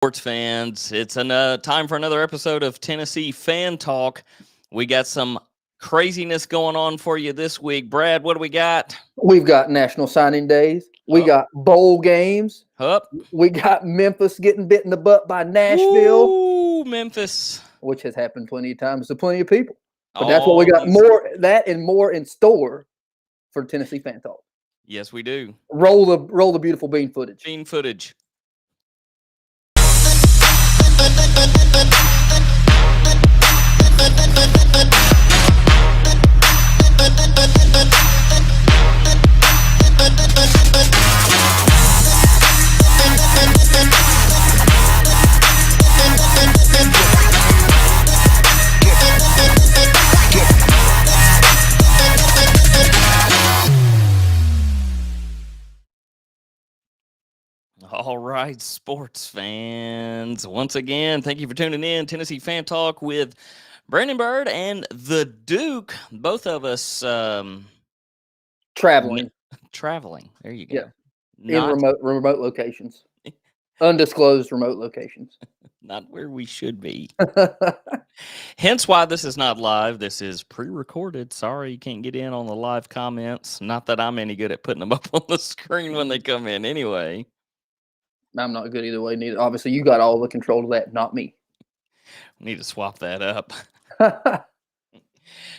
Sports fans. It's time for another episode of Tennessee Fan Talk. We got some craziness going on for you this week. Brad, what do we got? We've got National Signing Days. We Hup, got bowl games. hup. We got Memphis getting bit in the butt by Nashville, Ooh, Memphis. which has happened plenty of times to plenty of people. But that's what we All got these. that and more in store for Tennessee Fan Talk. Yes, we do. Roll the beautiful bean footage. Bean footage. All right, sports fans. Once again, thank you for tuning in. Tennessee Fan Talk with Brandon Bird and the Duke. Both of us Traveling. traveling. There you go. Yeah. In remote locations. Undisclosed remote locations. Not where we should be. Hence why this is not live. This is pre-recorded. Sorry you can't get in on the live comments. Not that I'm any good at putting them up on the screen when they come in anyway. I'm not good either way. Neither. Obviously, you got all the control of that, not me. We need to swap that up. We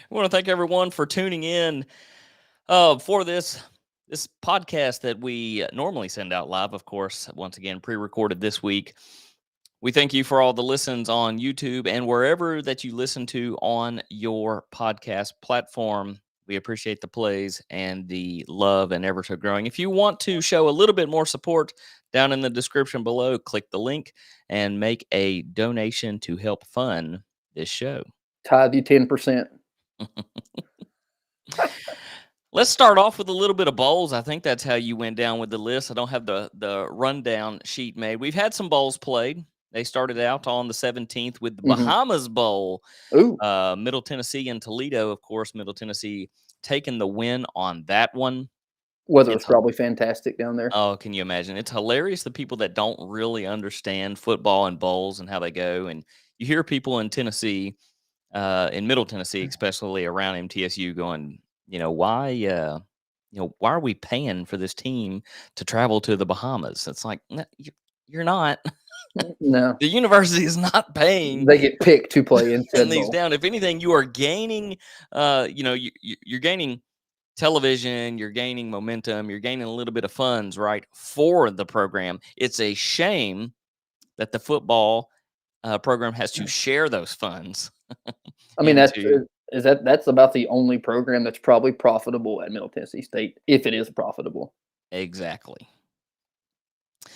want to thank everyone for tuning in for this podcast that we normally send out live. Of course, once again, pre-recorded this week. We thank you for all the listens on YouTube and wherever that you listen to on your podcast platform. We appreciate the plays and the love and ever so growing. If you want to show a little bit more support, down in the description below, click the link and make a donation to help fund this show. Tithe you 10%. Let's start off with a little bit of bowls. I think that's how you went down with the list. I don't have the rundown sheet made. We've had some bowls played. They started out on the 17th with the Bahamas Bowl. Ooh. Middle Tennessee and Toledo, of course. Middle Tennessee taking the win on that one. Weather was probably fantastic down there. Oh, can you imagine? It's hilarious, the people that don't really understand football and bowls and how they go. And you hear people in Tennessee, in Middle Tennessee, especially around MTSU, going, why are we paying for this team to travel to the Bahamas? It's like, no, you're not. No. The university is not paying. They get picked to play in these down. If anything, you are gaining, you're gaining television, you're gaining momentum, you're gaining a little bit of funds, right, for the program. It's a shame that the football program has to share those funds. I mean, that's about the only program that's probably profitable at Middle Tennessee State, if it is profitable. Exactly.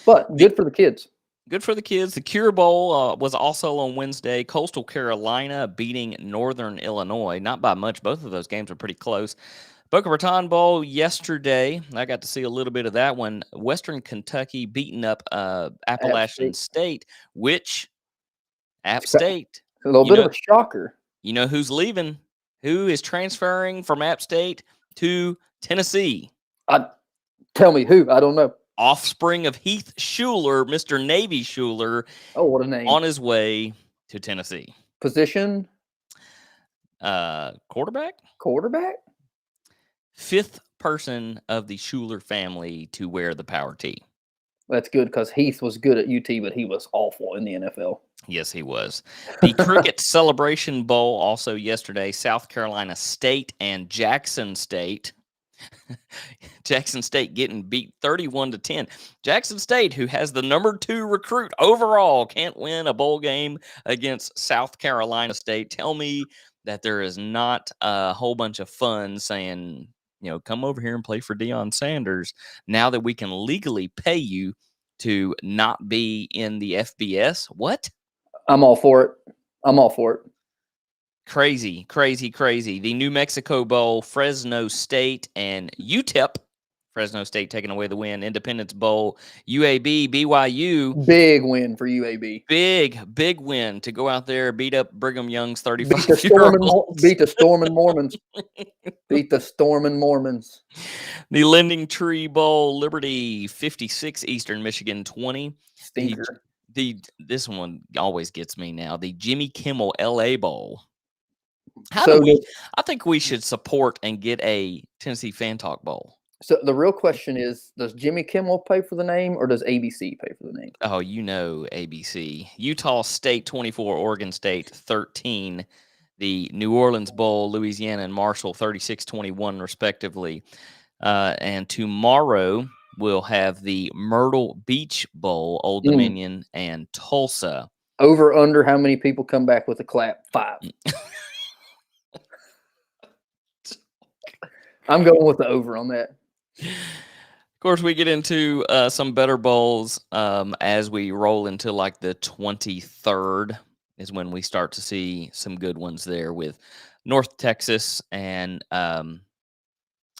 But good for the kids. Good for the kids. The Cure Bowl was also on Wednesday. Coastal Carolina beating Northern Illinois. Not by much. Both of those games are pretty close. Boca Raton Bowl yesterday. I got to see a little bit of that one. Western Kentucky beating up Appalachian State, which App State. A little bit of a shocker. You know who's leaving? Who is transferring from App State to Tennessee? Tell me who. I don't know. Offspring of Heath Schuler, Mr. Navy Schuler. Oh, what a name. On his way to Tennessee. Position? Quarterback? Quarterback? Fifth person of the Schuler family to wear the power tee. That's good because Heath was good at UT, but he was awful in the NFL. Yes, he was. The Cricket Celebration Bowl also yesterday. South Carolina State and Jackson State. Jackson State getting beat 31-10. Jackson State, who has the number 2 recruit overall, can't win a bowl game against South Carolina State. Tell me that there is not a whole bunch of fun saying, come over here and play for Deion Sanders now that we can legally pay you to not be in the FBS. What? I'm all for it. Crazy. The New Mexico Bowl, Fresno State and UTEP. Fresno State taking away the win. Independence Bowl, UAB, BYU. Big win for UAB. Big win to go out there, beat up Brigham Young's 35-year-olds. Beat the Stormin' Mormons. Beat the Stormin' Mormons. The Lending Tree Bowl, Liberty 56, Eastern Michigan 20. Stinker. This one always gets me now. The Jimmy Kimmel LA Bowl. So I think we should support and get a Tennessee Fan Talk Bowl. So the real question is, does Jimmy Kimmel pay for the name or does ABC pay for the name? Oh, ABC. Utah State 24, Oregon State 13. The New Orleans Bowl, Louisiana and Marshall 36-21 respectively. And tomorrow we'll have the Myrtle Beach Bowl, Old Dominion and Tulsa. Over under how many people come back with a clap? 5. I'm going with the over on that. Of course, we get into some better bowls as we roll into like the 23rd is when we start to see some good ones there with North Texas and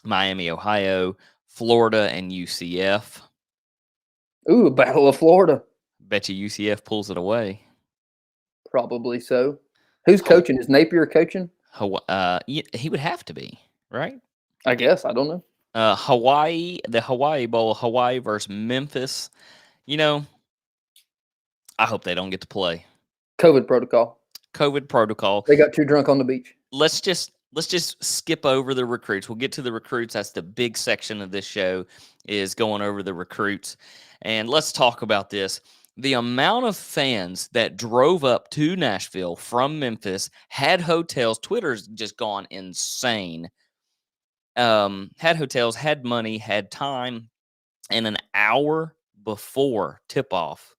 Miami, Ohio, Florida, and UCF. Ooh, Battle of Florida. Bet you UCF pulls it away. Probably so. Who's coaching? Is Napier coaching? He would have to be, right? I guess. I don't know. Hawaii, the Hawaii Bowl, Hawaii versus Memphis. You know, I hope they don't get to play. COVID protocol. They got too drunk on the beach. Let's just skip over the recruits. We'll get to the recruits. That's the big section of this show, is going over the recruits. And let's talk about this. The amount of fans that drove up to Nashville from Memphis, had hotels. Twitter's just gone insane. Had hotels, had money, had time, and an hour before tip-off,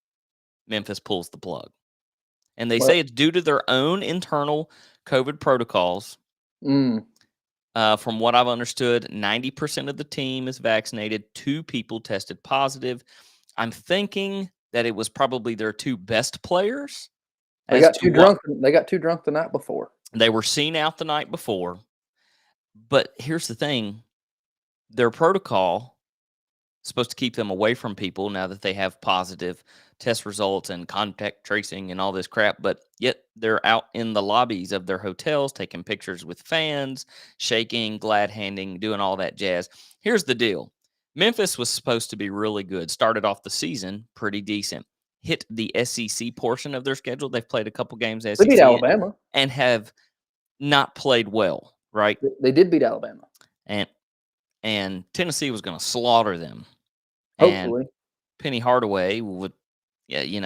Memphis pulls the plug. And they say it's due to their own internal COVID protocols. From what I've understood, 90% of the team is vaccinated. 2 people tested positive. I'm thinking that it was probably their 2 best players. They got too drunk. They got too drunk the night before. They were seen out the night before. But here's the thing. Their protocol is supposed to keep them away from people now that they have positive test results and contact tracing and all this crap. But yet they're out in the lobbies of their hotels, taking pictures with fans, shaking, glad handing, doing all that jazz. Here's the deal. Memphis was supposed to be really good. Started off the season pretty decent. Hit the SEC portion of their schedule. They've played a couple games SEC. They beat Alabama. And have not played well. Right, they did beat Alabama, and Tennessee was going to slaughter them. Hopefully, and Penny Hardaway would, he's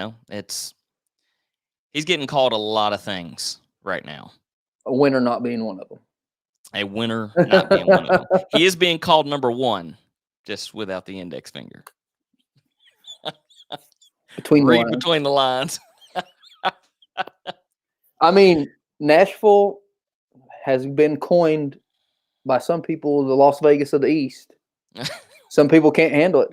getting called a lot of things right now. A winner not being one of them. A winner not being one of them. He is being called number 1, just without the index finger. Between the lines. I mean, Nashville has been coined by some people the Las Vegas of the East. Some people can't handle it.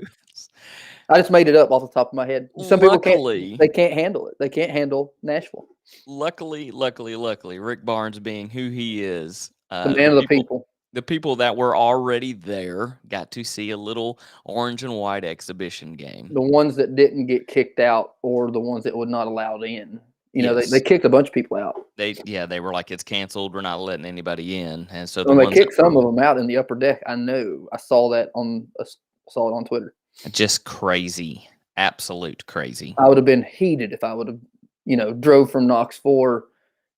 I just made it up off the top of my head. Some people can't. They can't handle it. They can't handle Nashville. Luckily, Rick Barnes being who he is, the man of the people. The people that were already there got to see a little orange and white exhibition game. The ones that didn't get kicked out, or the ones that were not allowed in. They kicked a bunch of people out. They were like, it's canceled. We're not letting anybody in. And so they kicked some of them out in the upper deck. I know. I saw that saw it on Twitter. Just crazy, absolute crazy. I would have been heated if I would have, drove from Knoxville,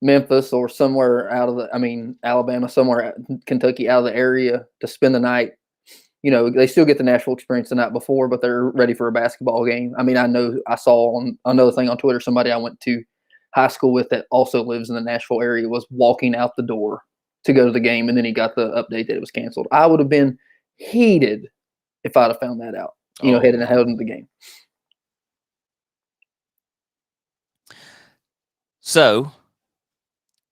Memphis, or somewhere Alabama, somewhere, Kentucky, out of the area to spend the night. They still get the Nashville experience the night before, but they're ready for a basketball game. I mean, I saw on another thing on Twitter, somebody I went to high school with that also lives in the Nashville area was walking out the door to go to the game, and then he got the update that it was canceled. I would have been heated if I'd have found that out, heading ahead into the game. So,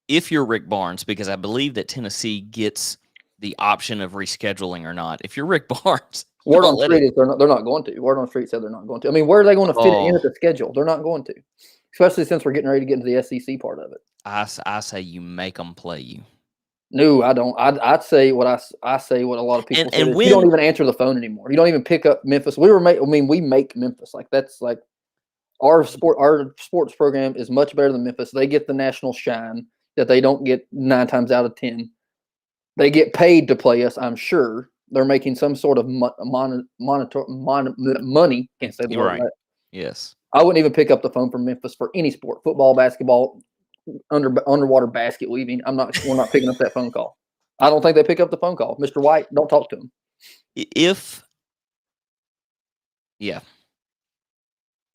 if you're Rick Barnes, because I believe that Tennessee gets the option of rescheduling or not, if you're Rick Barnes, word on the street is they're not going to. Word on the street said they're not going to. I mean, where are they going to fit it in at the schedule? They're not going to. Especially since we're getting ready to get into the SEC part of it. I say you make them play you. No, I don't. I'd say what I say. What a lot of people say. You don't even answer the phone anymore. You don't even pick up Memphis. We make Memphis. Like, that's like our sports program is much better than Memphis. They get the national shine that they don't get 9 times out of 10. They get paid to play us. I'm sure they're making some sort of money. Can't say the word right. Yes. I wouldn't even pick up the phone from Memphis for any sport, football, basketball, underwater basket weaving. We're not picking up that phone call. I don't think they pick up the phone call. Mr. White, don't talk to him. Yeah.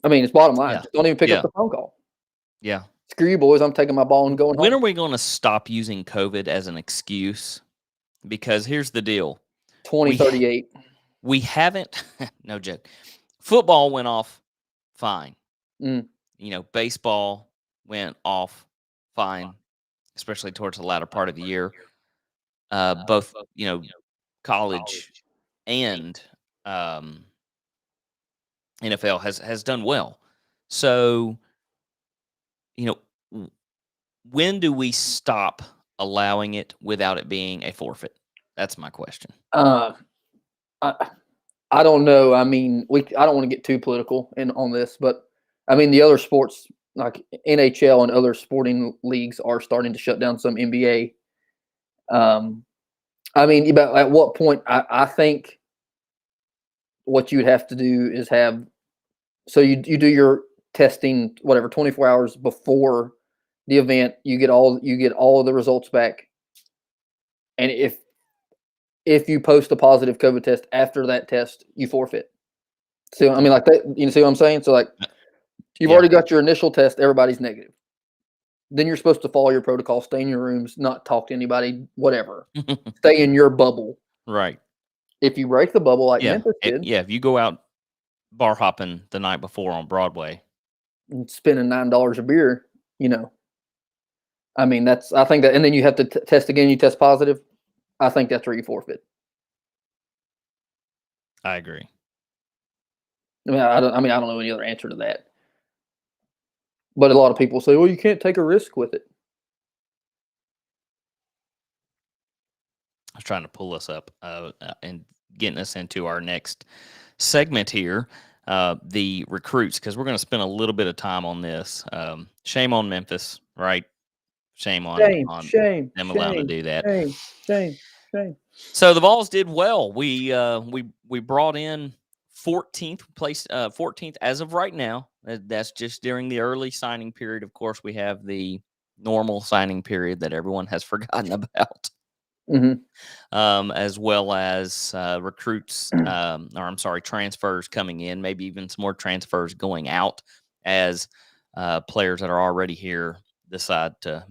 I mean, it's bottom line. Yeah. Just don't even pick Yeah. up the phone call. Yeah. Screw you, boys. I'm taking my ball and going When home. are we going to stop using COVID as an excuse? Because here's the deal. 2038. We haven't, no joke. Football went off fine. Mm. Baseball went off fine, especially towards the latter part of the year. Both, college and NFL has done well. So, when do we stop allowing it without it being a forfeit? That's my question. I don't know. I mean, I don't want to get too political on this, but I mean, the other sports like NHL and other sporting leagues are starting to shut down some NBA. I mean, about at what point? I think what you'd have to do is you do your testing, whatever, 24 hours before the event. You get all of the results back, and if you post a positive COVID test after that test, you forfeit. So I mean, like that. You see what I'm saying? So like, you've already got your initial test. Everybody's negative. Then you're supposed to follow your protocol, stay in your rooms, not talk to anybody, whatever. Stay in your bubble. Right. If you break the bubble like Memphis did, if you go out bar hopping the night before on Broadway and spending $9 a beer, I mean, I think that, and then you have to test again. You test positive. I think that's where you forfeit. I agree. I don't know any other answer to that. But a lot of people say, well, you can't take a risk with it. I was trying to pull us up and getting us into our next segment here, the recruits, because we're going to spend a little bit of time on this. Shame on Memphis, right? Shame on them allowing to do that. Shame. So the Vols did well. We brought in 14th place, 14th as of right now. That's just during the early signing period. Of course, we have the normal signing period that everyone has forgotten about. As well as recruits, transfers coming in, maybe even some more transfers going out as players that are already here decide to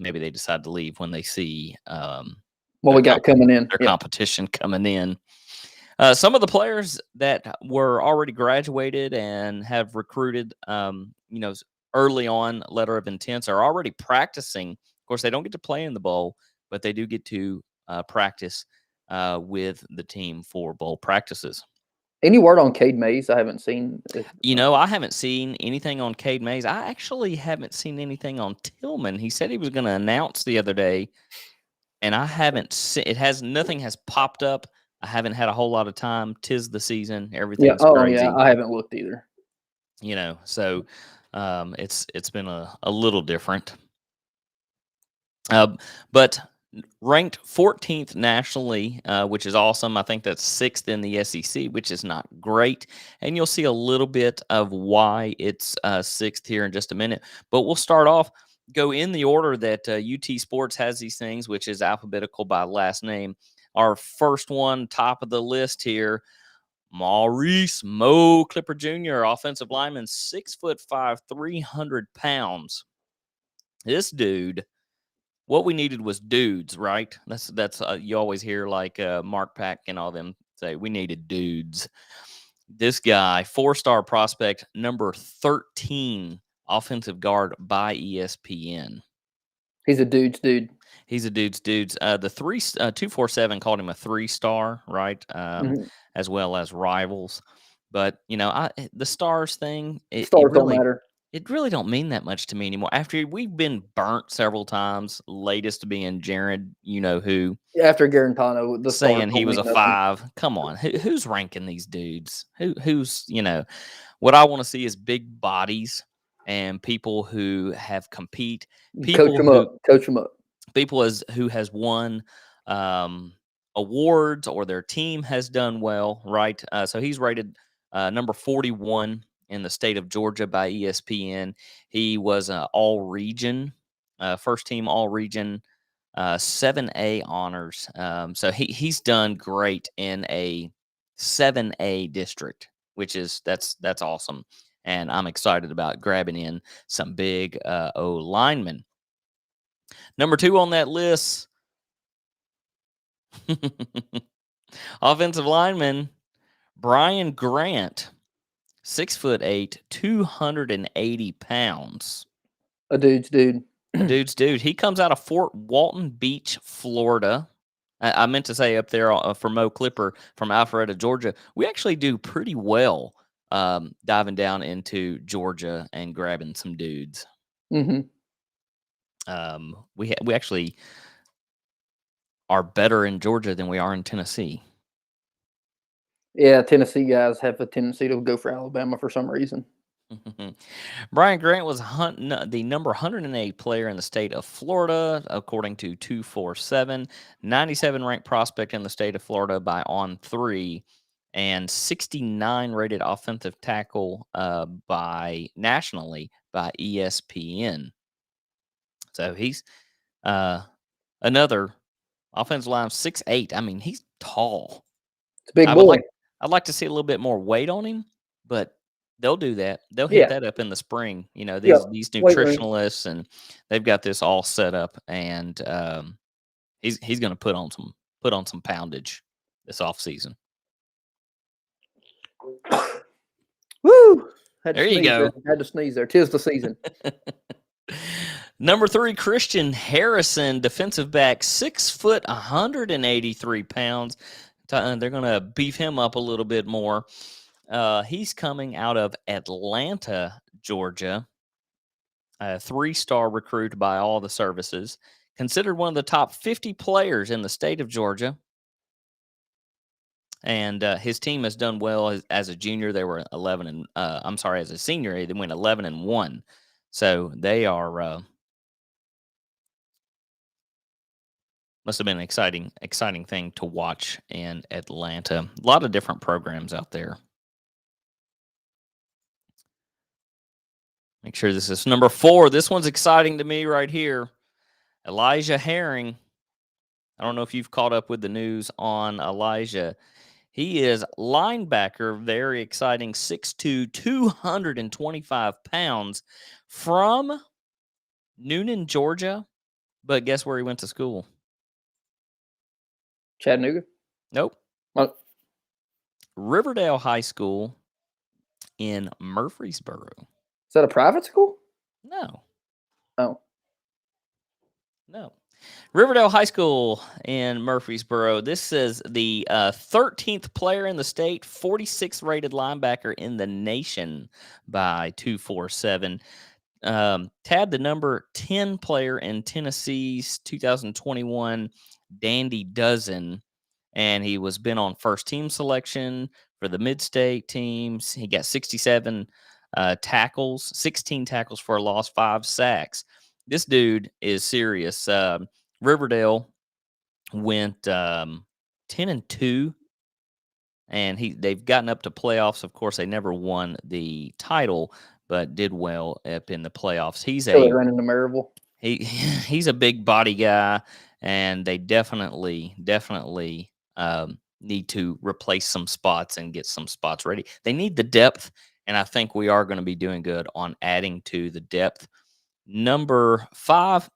leave when they see what we got coming in, their competition coming in. Some of the players that were already graduated and have recruited, early on letter of intents are already practicing. Of course, they don't get to play in the bowl, but they do get to practice with the team for bowl practices. Any word on Cade Mays? I haven't seen. I haven't seen anything on Cade Mays. I actually haven't seen anything on Tillman. He said he was going to announce the other day, and I haven't seen it. Nothing has popped up. I haven't had a whole lot of time. 'Tis the season. Everything's crazy. I haven't looked either. So it's been a little different. But ranked 14th nationally, which is awesome. I think that's 6th in the SEC, which is not great. And you'll see a little bit of why it's 6th here in just a minute. But we'll go in the order that UT Sports has these things, which is alphabetical by last name. Our first one, top of the list here, Maurice Mo Clipper Jr., offensive lineman, 6'5", 300 pounds. This dude, what we needed was dudes, right? That's you always hear like Mark Pack and all them say we needed dudes. This guy, 4-star prospect, number 13 offensive guard by ESPN. He's a dude's dude. He's a dude's dudes. The 247 called him a 3-star, right? As well as Rivals. But the stars thing, stars don't matter. It really don't mean that much to me anymore. After we've been burnt several times, latest being Jared, who. After Garantano, saying he was a 5. Come on, who's ranking these dudes? Who's what I want to see is big bodies and people who have compete. Coach them up. People who has won awards or their team has done well, right? So he's rated number 41 in the state of Georgia by ESPN. He was an all-region, first-team all-region, 7A honors. So he's done great in a 7A district, which is that's awesome. And I'm excited about grabbing in some big O linemen. Number 2 on that list, offensive lineman Brian Grant, 6'8", 280 pounds. A dude's dude. A dude's dude. He comes out of Fort Walton Beach, Florida. I meant to say up there for Mo Clipper from Alpharetta, Georgia. We actually do pretty well diving down into Georgia and grabbing some dudes. Mm-hmm. We actually are better in Georgia than we are in Tennessee. Yeah, Tennessee guys have a tendency to go for Alabama for some reason. Brian Grant was the number 108 player in the state of Florida, according to 247, 97 ranked prospect in the state of Florida by On3, and 69 rated offensive tackle nationally by ESPN. So he's another offensive line, 6'8". I mean, he's tall. It's a big boy. I'd like to see a little bit more weight on him, but they'll do that. They'll hit that up in the spring. You know, these nutritionalists, and they've got this all set up, and he's going to put on some poundage this off season. Woo! There you go. Had to sneeze there. 'Tis the season. Number 3, Christian Harrison, defensive back, 6 foot, 183 pounds. They're going to beef him up a little bit more. He's coming out of Atlanta, Georgia. A 3-star recruit by all the services. Considered one of the top 50 players in the state of Georgia. And his team has done well as a junior. They were 11 and as a senior, they went 11-1. So they are must have been an exciting thing to watch in Atlanta. A lot of different programs out there. Make sure this is number 4. This one's exciting to me right here. Elijah Herring. I don't know if you've caught up with the news on Elijah. He is linebacker, very exciting, 6'2", 225 pounds from Noonan, Georgia. But guess where he went to school? Chattanooga? Nope. What? Riverdale High School in Murfreesboro. Is that a private school? No. Oh. No. Riverdale High School in Murfreesboro. This is the 13th player in the state, 46th rated linebacker in the nation by 247. Tabbed the number 10 player in Tennessee's 2021 Dandy Dozen, and he was been on first team selection for the mid-state teams. He got 67 tackles, 16 tackles for a loss, 5 sacks. This dude is serious. Riverdale went 10-2, and they've gotten up to playoffs. Of course, they never won the title, but did well up in the playoffs. He's running to Maryville. He's a big body guy, and they definitely need to replace some spots and get some spots ready. They need the depth, and I think we are going to be doing good on adding to the depth. Number 5,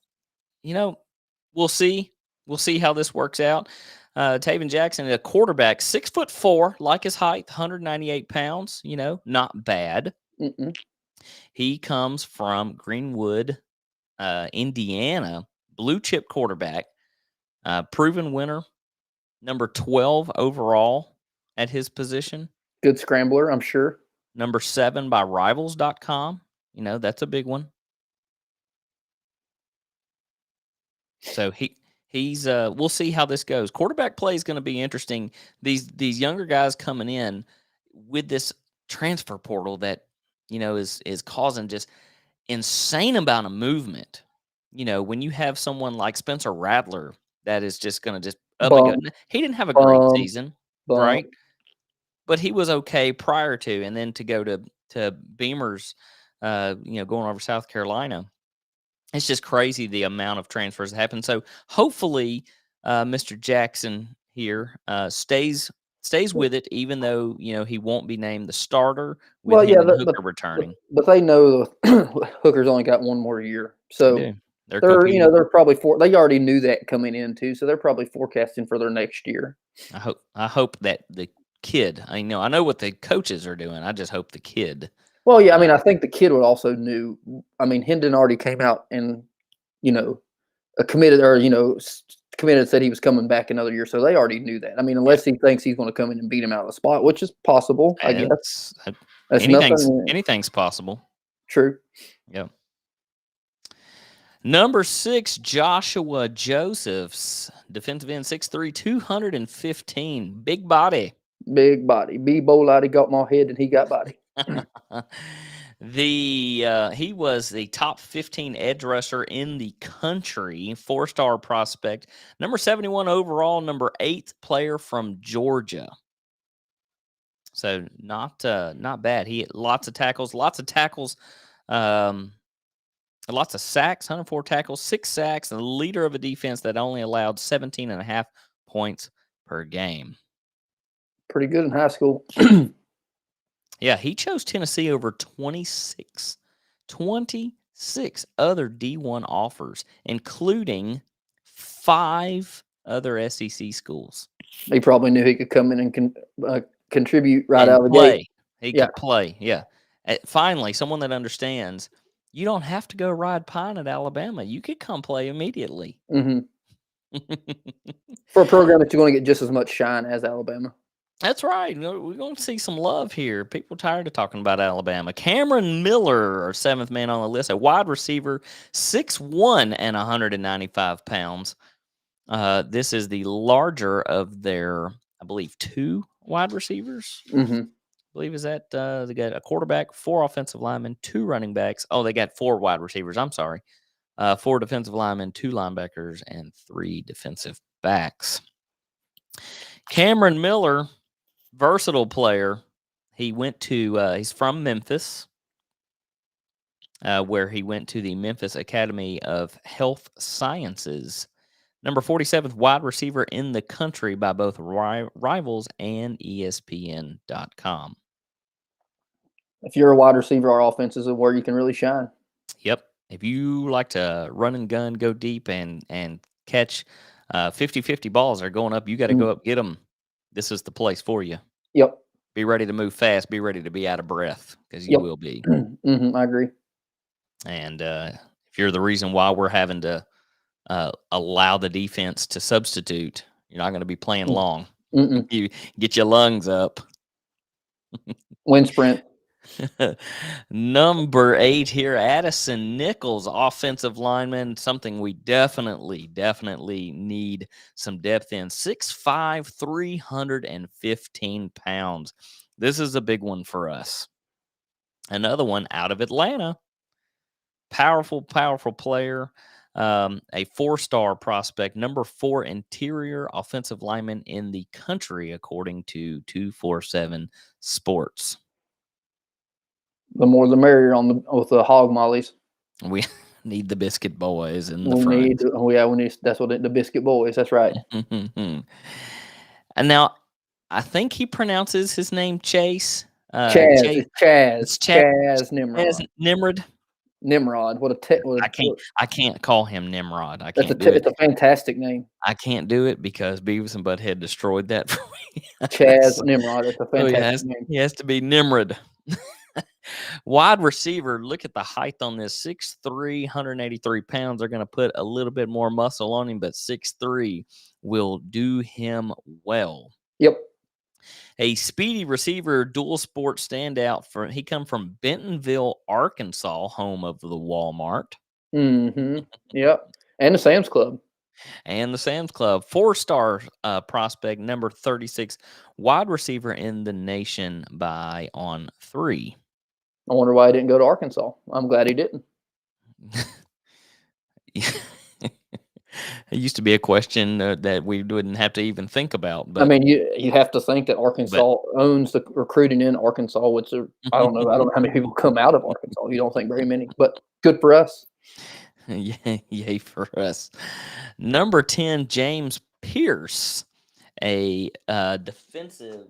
we'll see. We'll see how this works out. Taven Jackson, a quarterback, 6'4", like his height, 198 pounds. Not bad. Mm-mm. He comes from Greenwood, Indiana, blue chip quarterback, proven winner, number 12 overall at his position. Good scrambler, I'm sure. Number 7 by Rivals.com. That's a big one. So he's we'll see how this goes. Quarterback play is going to be interesting. These younger guys coming in with this transfer portal that is causing just insane amount of movement. When you have someone like Spencer Rattler that is just going to just up and go. He didn't have a great season, right? But he was okay prior to, and then to go to Beamer's, going over South Carolina. It's just crazy the amount of transfers that happen. So hopefully, Mr. Jackson here stays with it, even though he won't be named the starter with Well, him yeah, and Hooker returning. but they know Hooker's only got one more year, They so do. They're competing. they're probably they already knew that coming in too, so they're probably forecasting for their next year. I hope that the kid. I know what the coaches are doing. I just hope the kid. Well, yeah, I mean, I think the kid would also knew. I mean, Hendon already came out and committed committed said he was coming back another year, so they already knew that. I mean, unless he thinks he's going to come in and beat him out of the spot, which is possible, I guess. That's nothing. Anything's possible. True. Yeah. Number 6, Joshua Josephs, defensive end, 6'3", 215, big body. Big body. B-Bolati got my head and he got body. He was the top 15 edge rusher in the country, 4-star prospect, number 71 overall, number 8 player from Georgia. So not bad. He had lots of tackles, lots of sacks, 104 tackles, 6 sacks, and the leader of a defense that only allowed 17.5 points per game. Pretty good in high school. Yeah, he chose Tennessee over 26 other D1 offers, including 5 other SEC schools. He probably knew he could come in and contribute right out of the gate. He could play, yeah. Finally, someone that understands you don't have to go ride pine at Alabama. You could come play immediately. Mm-hmm. For a program that you're going to get just as much shine as Alabama. That's right. We're going to see some love here. People tired of talking about Alabama. Cameron Miller, our 7th man on the list, a wide receiver, 6'1" and 195 pounds. This is the larger of their, I believe, 2 wide receivers. Mm-hmm. I believe is that they got a quarterback, 4 offensive linemen, 2 running backs. Oh, they got 4 wide receivers. I'm sorry. 4 defensive linemen, 2 linebackers, and 3 defensive backs. Cameron Miller, versatile player. He went to he's from Memphis, where he went to the Memphis Academy of Health Sciences. Number 47th wide receiver in the country by both Rivals and ESPN.com. If you're a wide receiver, our offense is where you can really shine. Yep. If you like to run and gun, go deep, and catch 50-50 balls that are going up, you got to go up, get them. This is the place for you. Yep. Be ready to move fast. Be ready to be out of breath, because you will be. Mm-hmm, I agree. And if you're the reason why we're having to allow the defense to substitute, you're not going to be playing long. You get your lungs up. Wind sprint. Number 8 here, Addison Nichols, offensive lineman, something we definitely need some depth in. 6'5", 315 pounds. This is a big one for us. Another one out of Atlanta. Powerful player. A 4-star prospect, number 4 interior offensive lineman in the country, according to 247 Sports. The more the merrier with the hog mollies. We need the biscuit boys in the front. We need. That's what the biscuit boys. That's right. And now, I think he pronounces his name Chase. Chaz Nimrod. Nimrod. I can't call him Nimrod. It's a fantastic name. I can't do it because Beavis and Butthead destroyed that for me. Chaz Nimrod. It's a fantastic name. He has to be Nimrod. Wide receiver, look at the height on this. 6'3", 183 pounds. They're going to put a little bit more muscle on him, but 6'3" will do him well. Yep. A speedy receiver, dual sport standout. He come from Bentonville, Arkansas, home of the Walmart. Mm-hmm. Yep. And the Sam's Club. 4-star prospect, number 36, wide receiver in the nation by On 3. I wonder why he didn't go to Arkansas. I'm glad he didn't. It used to be a question that we wouldn't have to even think about, I but mean, you have to think that but Arkansas owns the recruiting in Arkansas, which are I don't know how many people come out of Arkansas. You don't think very many, but good for us. yay for us. Number 10, James Pierce, a defensive.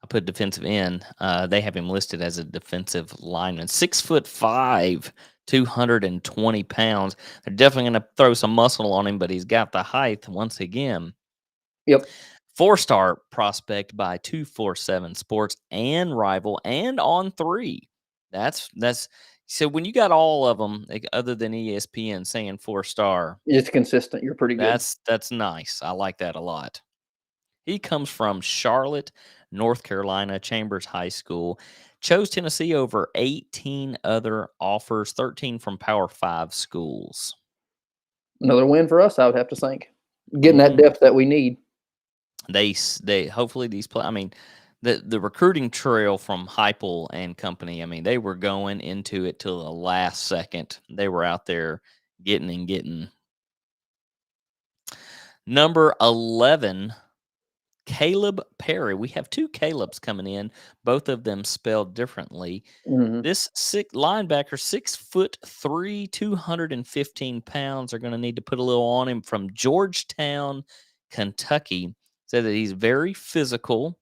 I put defensive end. They have him listed as a defensive lineman. 6'5", 220 pounds. They're definitely going to throw some muscle on him, but he's got the height once again. Yep. 4-star prospect by 247 Sports and Rival and On 3. That's so when you got all of them other than ESPN saying 4-star, It's consistent. You're pretty good. that's nice. I like that a lot. He comes from Charlotte, North Carolina, Chambers High School. Chose Tennessee over 18 other offers, 13 from Power 5 schools. Another win for us, I would have to think. Getting that Mhm. depth that we need. They hopefully these play. I mean, the recruiting trail from Heupel and company. I mean, they were going into it till the last second. They were out there getting. Number 11, Caleb Perry. We have two Calebs coming in, both of them spelled differently. Mhm. This linebacker, 6'3", 215 pounds, are going to need to put a little on him from Georgetown, Kentucky. Said that he's very physical,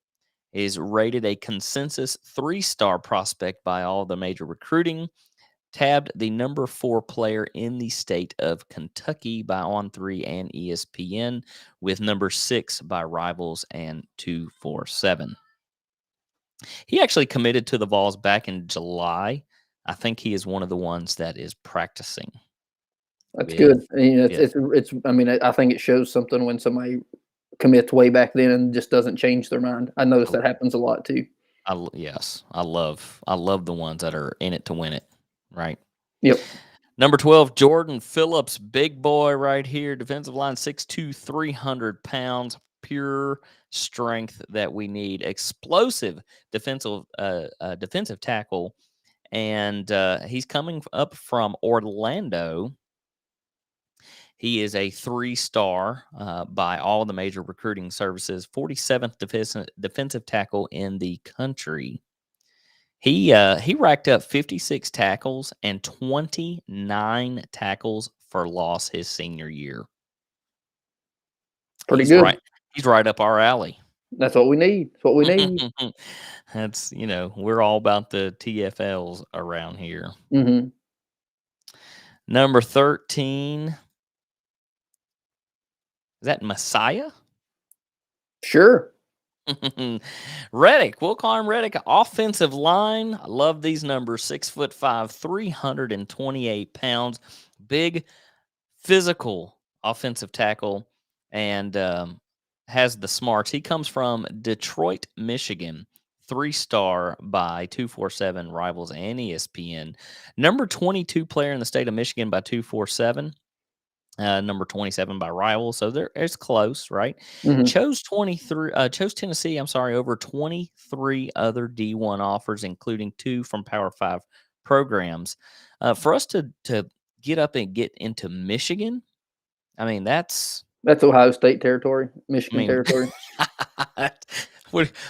is rated a consensus 3-star prospect by all the major recruiting, tabbed the number 4 player in the state of Kentucky by On3 and ESPN, with number 6 by Rivals and 247. He actually committed to the Vols back in July. I think he is one of the ones that is practicing That's with good. And, you know, with it's I mean, I think it shows something when somebody commits way back then and just doesn't change their mind. I notice that happens a lot too. yes, I love the ones that are in it to win it, right? Yep. Number 12, Jordan Phillips, big boy right here, defensive line, 6'2", 300 pounds, pure strength that we need, explosive defensive tackle, and he's coming up from Orlando. He is a 3-star by all the major recruiting services, 47th defensive tackle in the country. He racked up 56 tackles and 29 tackles for loss his senior year. Pretty He's good. right. He's right up our alley. That's what we need. That's what we need. That's we're all about the TFLs around here. Mhm. Number 13, is that Messiah? Sure. Reddick, we'll call him Reddick. Offensive line. I love these numbers. 6'5", 328 pounds. Big, physical offensive tackle, and has the smarts. He comes from Detroit, Michigan. 3-star by 247 Rivals and ESPN. Number 22 player in the state of Michigan by 247. Number 27 by Rivals, so it's close, right? Mhm. Chose Tennessee, I'm sorry, over 23 other D1 offers, including 2 from Power 5 programs. For us to get up and get into Michigan, I mean, that's That's Ohio State territory, I Michigan mean, territory.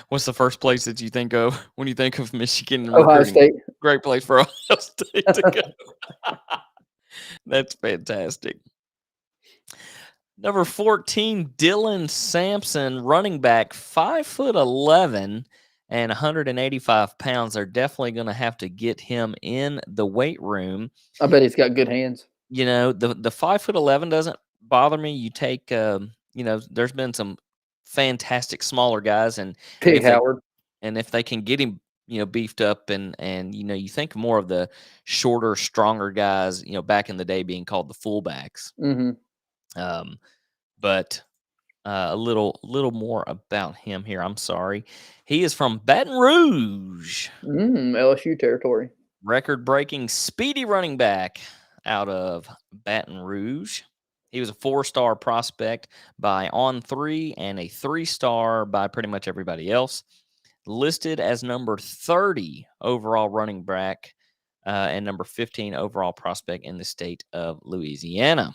what's the first place that you think of when you think of Michigan and Ohio recruiting? State. Great place for Ohio State to go. That's fantastic. Number 14, Dylan Sampson, running back, 5'11" and 185 pounds. They're definitely going to have to get him in the weight room. I bet he's got good hands. The 5'11" doesn't bother me. You take, there's been some fantastic smaller guys, and Pig if they Howard. can get him, beefed up, and you think more of the shorter, stronger guys, back in the day being called the fullbacks. Mhm. But a little more about him here. I'm sorry. He is from Baton Rouge. LSU territory. Record-breaking speedy running back out of Baton Rouge. He was a 4-star prospect by On3 and a 3-star by pretty much everybody else. Listed as number 30 overall running back and number 15 overall prospect in the state of Louisiana.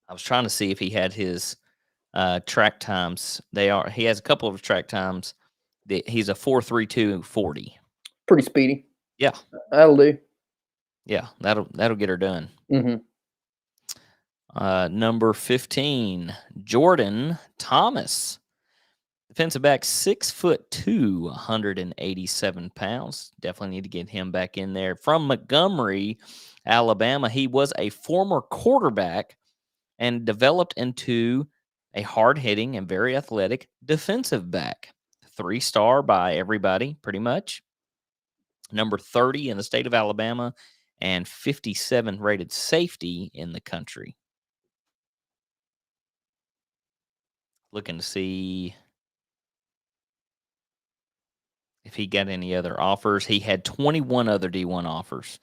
I was trying to see if he had his track times. He has a couple of track times. He's a 4.32.40. Pretty speedy. Yeah, That'll do. yeah, that'll get her done. Mhm. Number 15, Jordan Thomas. Defensive back, 6'2", 187 pounds. Definitely need to get him back in there. From Montgomery, Alabama, he was a former quarterback and developed into a hard-hitting and very athletic defensive back. 3-star by everybody, pretty much. Number 30 in the state of Alabama and 57 rated safety in the country. Looking to see if he got any other offers. He had 21 other D1 offers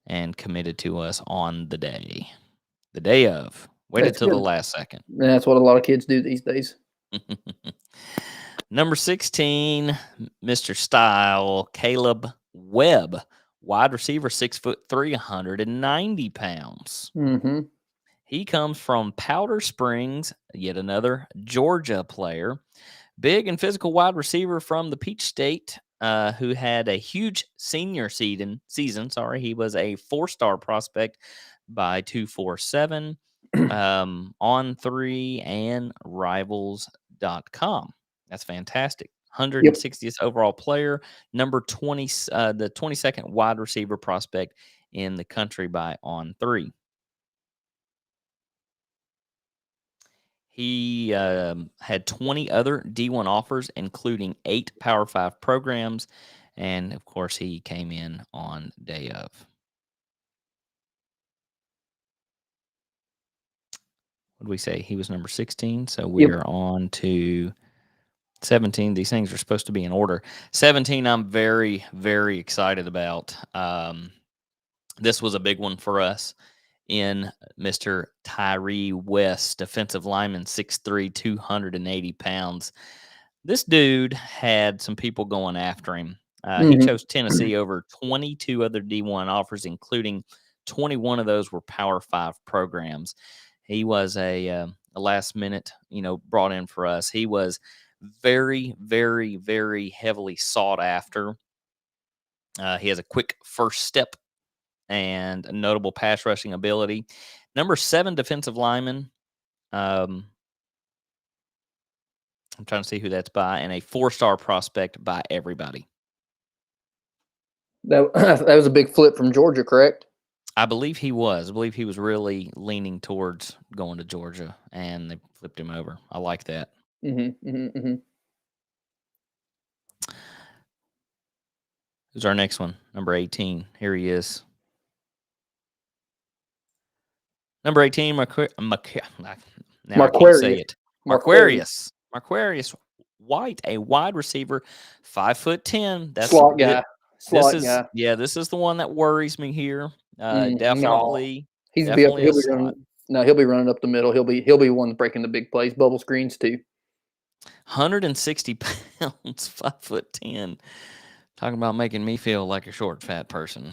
and committed to us on the day of. Waited That's till the good. last second. That's what a lot of kids do these days. Number 16, Mr. Style, Caleb Webb, wide receiver, 6'3", 190 pounds. Mhm. He comes from Powder Springs, yet another Georgia player. Big and physical wide receiver from the Peach State, who had a huge senior season. He was a 4-star prospect by 247, on 3 and rivals.com. That's fantastic. Yep. 160th overall player, number 20, the 22nd wide receiver prospect in the country by on 3. He had 20 other D1 offers, including 8 Power 5 programs. And, of course, he came in on day of. What did we say? He was number 16. So we Yep. are on to 17. These things are supposed to be in order. 17, I'm very, very excited about. This was a big one for us in Mr. Tyree West, defensive lineman, 6'3", 280 pounds. This dude had some people going after him. He Mhm. chose Tennessee over 22 other D1 offers, including 21 of those were Power 5 programs. He was a last minute, brought in for us. He was very, very, very heavily sought after. He has a quick first step and a notable pass rushing ability. Number 7 defensive lineman. I'm trying to see who that's by, and a 4-star prospect by everybody. That that was a big flip from Georgia, correct? I believe he was. I believe he was really leaning towards going to Georgia, and they flipped him over. I like that. Mhm. Mhm. Mhm. Who's our next one? Number 18. Here he is. Number 18, now I can't say Marquarius. it. Marquarius. Marquarius White, a wide receiver, 5'10". That's Slot it. guy. Slot guy. This is the one that worries me here. No, Definitely he'll a be slot. running. No, he'll be running up the middle. He'll be one breaking the big plays, bubble screens too. 160 pounds, 5'10". Talking about making me feel like a short, fat person.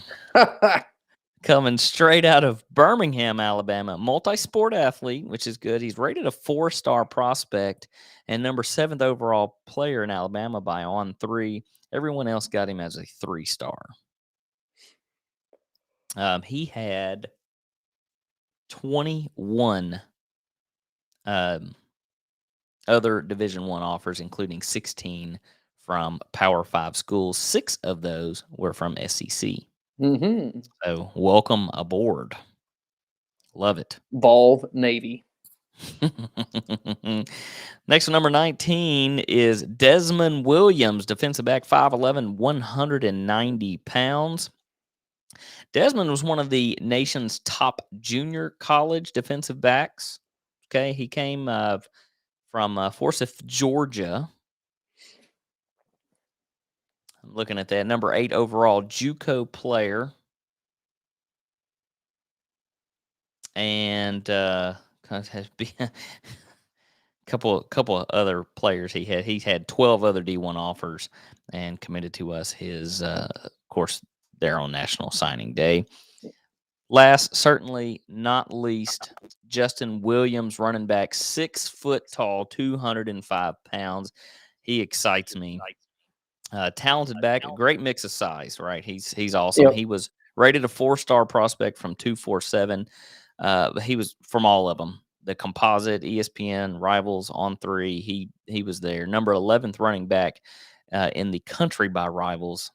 Coming straight out of Birmingham, Alabama, multi-sport athlete, which is good. He's rated a 4-star prospect and number 7th overall player in Alabama by on 3. Everyone else got him as a 3-star. He had 21 other Division I offers, including 16 from Power 5 schools. 6 of those were from SEC. Mm-hmm. So welcome aboard. Love it. Volve Navy. Next one, number 19, is Desmond Williams, defensive back, 5'11", 190 pounds. Desmond was one of the nation's top junior college defensive backs. Okay, he came from Forsyth, Georgia. I'm looking at that. Number 8 overall JUCO player. And couple of other players he had. He had 12 other D1 offers and committed to us his, of course, their own National Signing Day. Last, certainly not least, Justin Williams, running back, 6 foot tall, 205 pounds. He excites me. Talented back, a great mix of size, right? He's awesome. Yep. He was rated a 4-star prospect from 247. He was from all of them. The composite, ESPN, Rivals, On 3. He was there. Number 11th running back in the country by Rivals,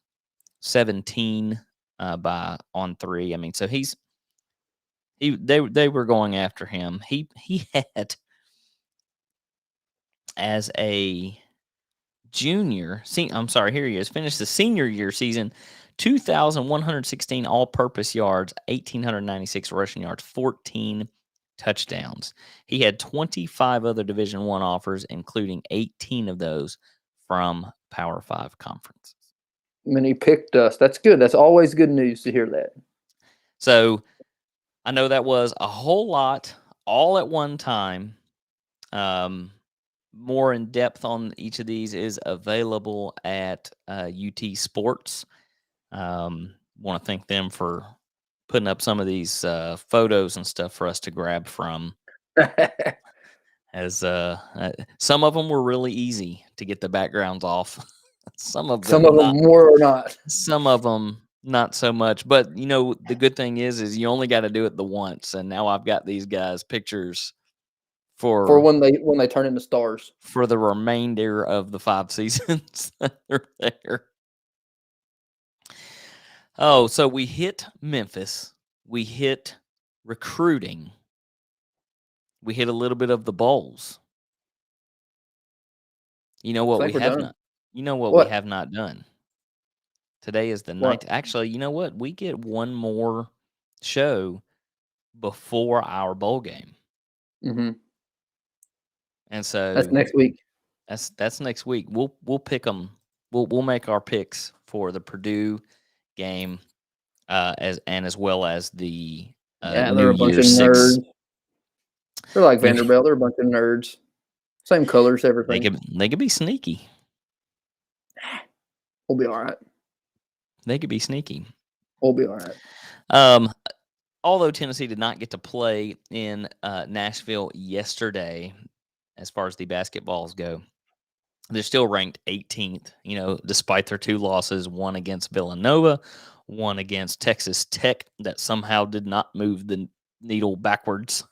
17 by On 3. I mean, so they were going after him. He had, as a junior, I'm sorry, here he is, finished the senior year season, 2,116 all-purpose yards, 1,896 rushing yards, 14 touchdowns. He had 25 other Division I offers, including 18 of those from Power 5 conferences. I mean, he picked us. That's good. That's always good news to hear that. So I know that was a whole lot all at one time. More in depth on each of these is available at UT Sports. Want to thank them for putting up some of these photos and stuff for us to grab from. As some of them were really easy to get the backgrounds off. Some of them more or not. Some of them not so much. But you know, the good thing is you only got to do it the once. And now I've got these guys' pictures For when they turn into stars for the remainder of the 5 seasons that are there. Oh, so we hit Memphis. We hit recruiting. We hit a little bit of the bowls. You know what we have not? You know what we have not done? Today is the 9th. Actually, you know what? We get one more show before our bowl game. Mm-hmm. And so that's next week. That's next week. We'll pick them. We'll make our picks for the Purdue game, as well as the they're a bunch of nerds. They're like Vanderbilt. They're a bunch of nerds. Same colors, everything. They could be sneaky. We'll be all right. They could be sneaky. We'll be all right. Although Tennessee did not get to play in Nashville yesterday, as far as the basketballs go, they're still ranked 18th, you know, despite their 2 losses, one against Villanova, one against Texas Tech, that somehow did not move the needle backwards.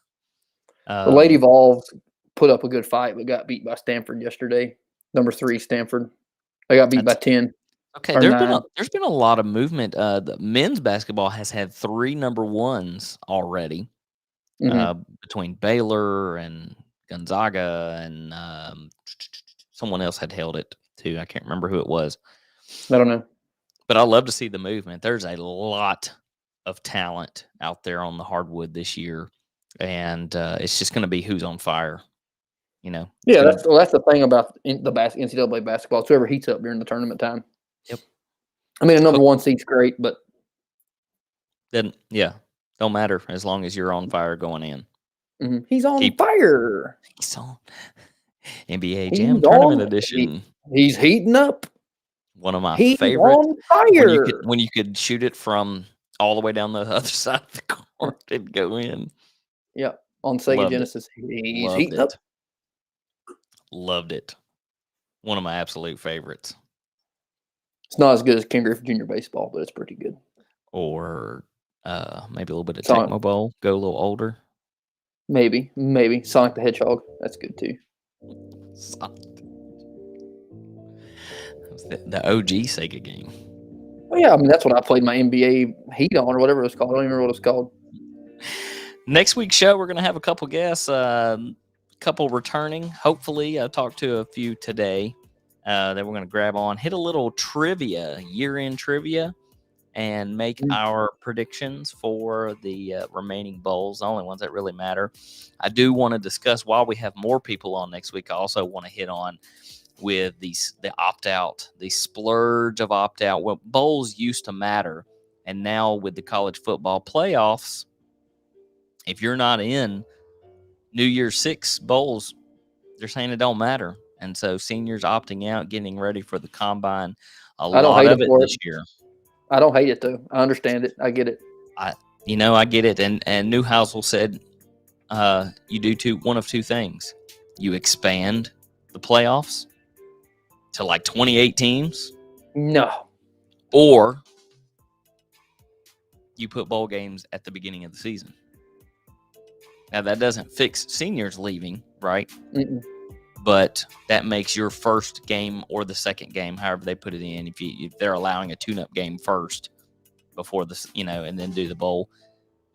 The Lady Vols put up a good fight, but got beat by Stanford yesterday. Number 3, Stanford. They got beat by 10. Okay, there's been a lot of movement. The men's basketball has had 3 number 1s already, between Baylor and Gonzaga, and someone else had held it too. I can't remember who it was. I don't know. But I love to see the movement. There's a lot of talent out there on the hardwood this year, and it's just going to be who's on fire. You know. Yeah, that's the thing about the NCAA basketball. It's whoever heats up during the tournament time. Yep. I mean, a number 1 seed's great, but then don't matter as long as you're on fire going in. Mm-hmm. He's on fire. He's on NBA Jam Tournament Edition. He's heating up. One of my favorite. On fire. When you could shoot it from all the way down the other side of the court and go in. Yep. On Sega Genesis. He's heating up. Loved it. One of my absolute favorites. It's not as good as Ken Griffey Jr. baseball, but it's pretty good. Or maybe a little bit of Tecmo Bowl. Go a little older. Maybe Sonic the Hedgehog. That's good too. The OG Sega game. Oh yeah, I mean that's what I played my NBA Heat on, or whatever it was called. I don't even remember what it's called. Next week's show, we're gonna have a couple guests, couple returning. Hopefully, I talked to a few today that we're gonna grab on, hit a little trivia, year-end trivia, and make our predictions for the remaining bowls, the only ones that really matter. I do want to discuss, while we have more people on next week, I also want to hit on with the opt-out, the splurge of opt-out. Well, bowls used to matter, and now with the college football playoffs, if you're not in New Year's 6 bowls, they're saying it don't matter. And so seniors opting out, getting ready for the combine. A lot of it this year. I don't hate it though. I understand it. I get it. I get it. And Newhousel said you do one of two things. You expand the playoffs to like 28 teams, No. or you put bowl games at the beginning of the season. Now, that doesn't fix seniors leaving, right? Mm-mm. But that makes your first game or the second game, however they put it in, if they're allowing a tune-up game first before this, and then do the bowl,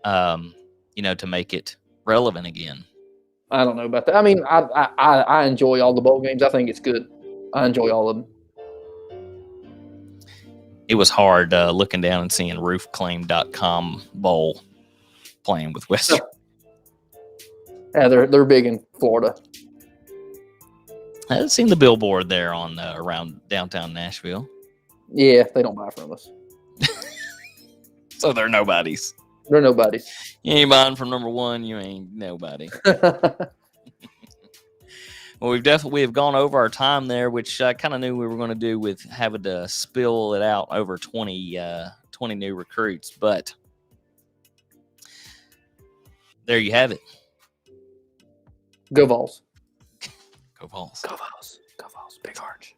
to make it relevant again. I don't know about that. I mean, I enjoy all the bowl games. I think it's good. I enjoy all of them. It was hard looking down and seeing roofclaim.com bowl playing with Western. Yeah, they're big in Florida. I've seen the billboard there on around downtown Nashville. Yeah, they don't buy from us. So they're nobodies. They're nobodies. You ain't buying from number one, you ain't nobody. Well, we have gone over our time there, which I kind of knew we were going to do with having to spill it out over 20 new recruits. But there you have it. Go Vols. Go Vols. Go Vols. Go Vols. Big Arch.